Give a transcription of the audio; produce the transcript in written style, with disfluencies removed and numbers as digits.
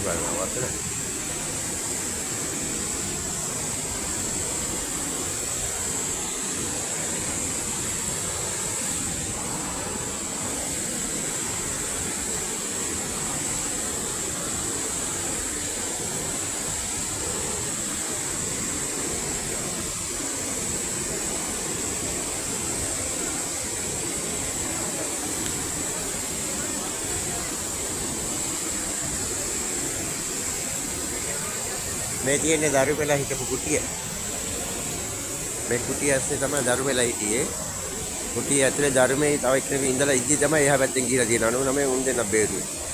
බලනවා වතන. මේ තියෙන්නේ දරු වෙලා හිටපු කුටිය. මේ කුටිය ඇස්සේ තමයි දරු වෙලා හිටියේ. කුටිය ඇතුලේ ධර්මයේ තව එක්කෙනෙක් ඉඳලා ඉද්දි තමයි එහා පැත්තෙන් ගිහලා තියෙනවා. 99 උන් දෙන්න බේරුවේ.